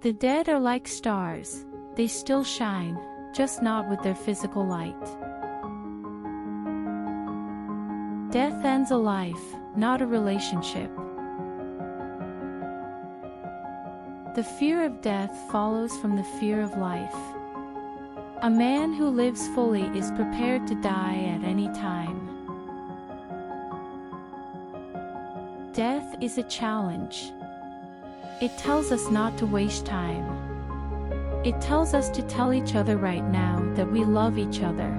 The dead are like stars, they still shine, just not with their physical light. Death ends a life, not a relationship. The fear of death follows from the fear of life. A man who lives fully is prepared to die at any time. Death is a challenge. It tells us not to waste time. It tells us to tell each other right now that we love each other.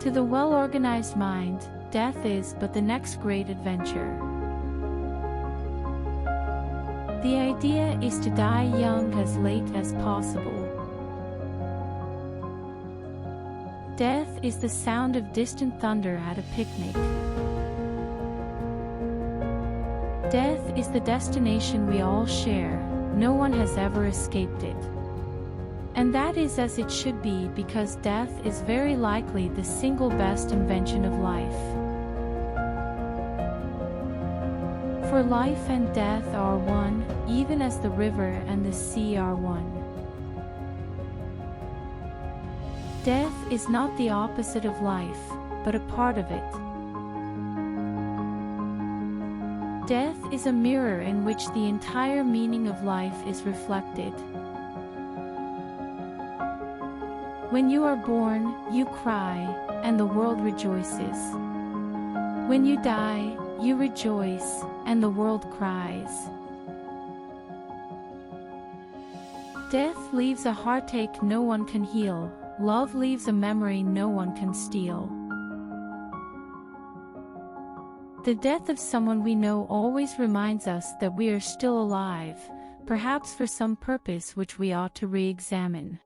To the well-organized mind, death is but the next great adventure. The idea is to die young as late as possible. Death is the sound of distant thunder at a picnic. Death is the destination we all share, no one has ever escaped it. And that is as it should be, because death is very likely the single best invention of life. For life and death are one, even as the river and the sea are one. Death is not the opposite of life, but a part of it. Death is a mirror in which the entire meaning of life is reflected. When you are born, you cry, and the world rejoices. When you die, you rejoice, and the world cries. Death leaves a heartache no one can heal. Love leaves a memory no one can steal. The death of someone we know always reminds us that we are still alive, perhaps for some purpose which we ought to re-examine.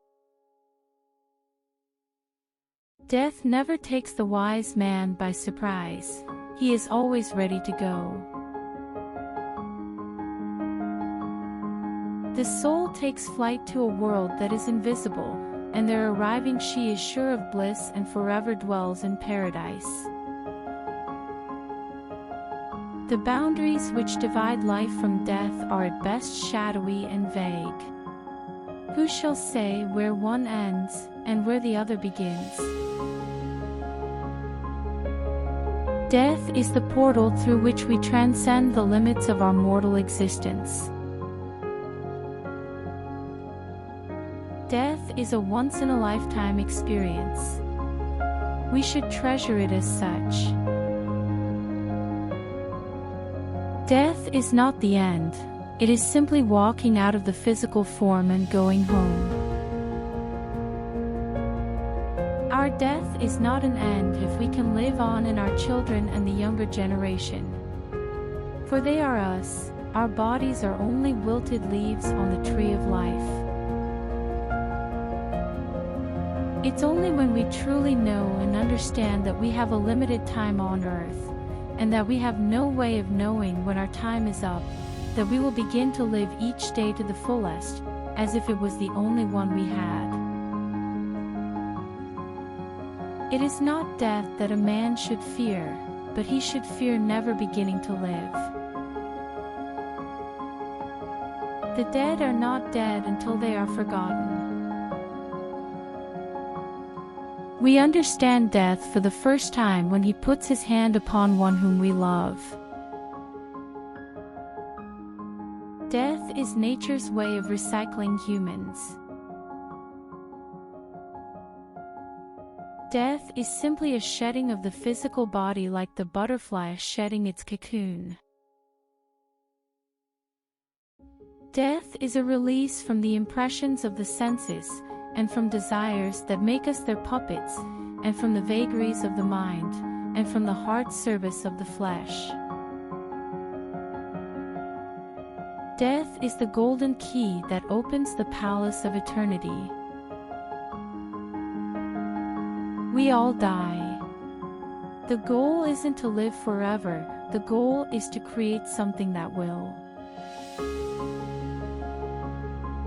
Death never takes the wise man by surprise. He is always ready to go. The soul takes flight to a world that is invisible, and there arriving she is sure of bliss and forever dwells in paradise. The boundaries which divide life from death are at best shadowy and vague. Who shall say where one ends, and where the other begins? Death is the portal through which we transcend the limits of our mortal existence. Death is a once-in-a-lifetime experience. We should treasure it as such. Death is not the end. It is simply walking out of the physical form and going home. Our death is not an end if we can live on in our children and the younger generation. For they are us, our bodies are only wilted leaves on the tree of life. It's only when we truly know and understand that we have a limited time on earth, and that we have no way of knowing when our time is up, that we will begin to live each day to the fullest, as if it was the only one we had. It is not death that a man should fear, but he should fear never beginning to live. The dead are not dead until they are forgotten. We understand death for the first time when he puts his hand upon one whom we love. Death is nature's way of recycling humans. Death is simply a shedding of the physical body, like the butterfly shedding its cocoon. Death is a release from the impressions of the senses, and from desires that make us their puppets, and from the vagaries of the mind, and from the hard service of the flesh. Death is the golden key that opens the palace of eternity. We all die. The goal isn't to live forever, the goal is to create something that will.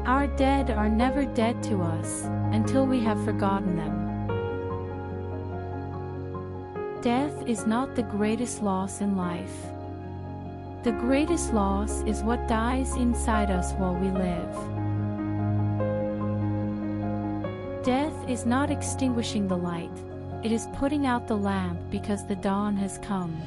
Our dead are never dead to us, until we have forgotten them. Death is not the greatest loss in life. The greatest loss is what dies inside us while we live. Death is not extinguishing the light, it is putting out the lamp because the dawn has come.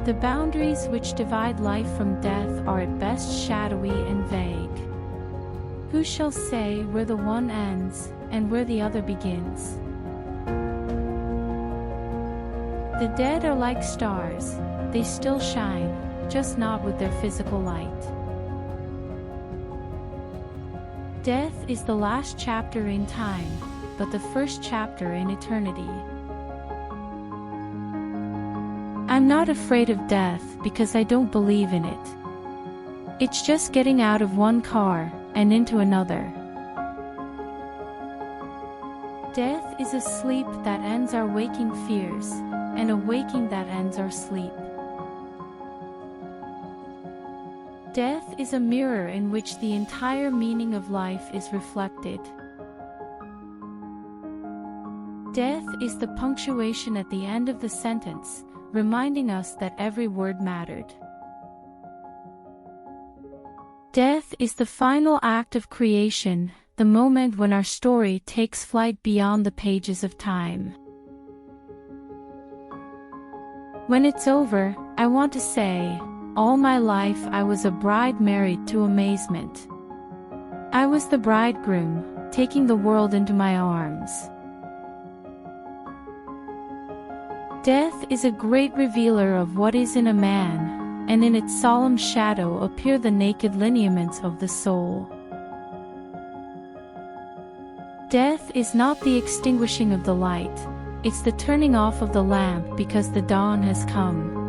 The boundaries which divide life from death are at best shadowy and vague. Who shall say where the one ends and where the other begins? The dead are like stars, they still shine, just not with their physical light. Death is the last chapter in time, but the first chapter in eternity. I'm not afraid of death because I don't believe in it. It's just getting out of one car and into another. Death is a sleep that ends our waking fears, and a waking that ends our sleep. Death is a mirror in which the entire meaning of life is reflected. Death is the punctuation at the end of the sentence, reminding us that every word mattered. Death is the final act of creation, the moment when our story takes flight beyond the pages of time. When it's over, I want to say, all my life I was a bride married to amazement. I was the bridegroom, taking the world into my arms. Death is a great revealer of what is in a man, and in its solemn shadow appear the naked lineaments of the soul. Death is not the extinguishing of the light, it's the turning off of the lamp because the dawn has come.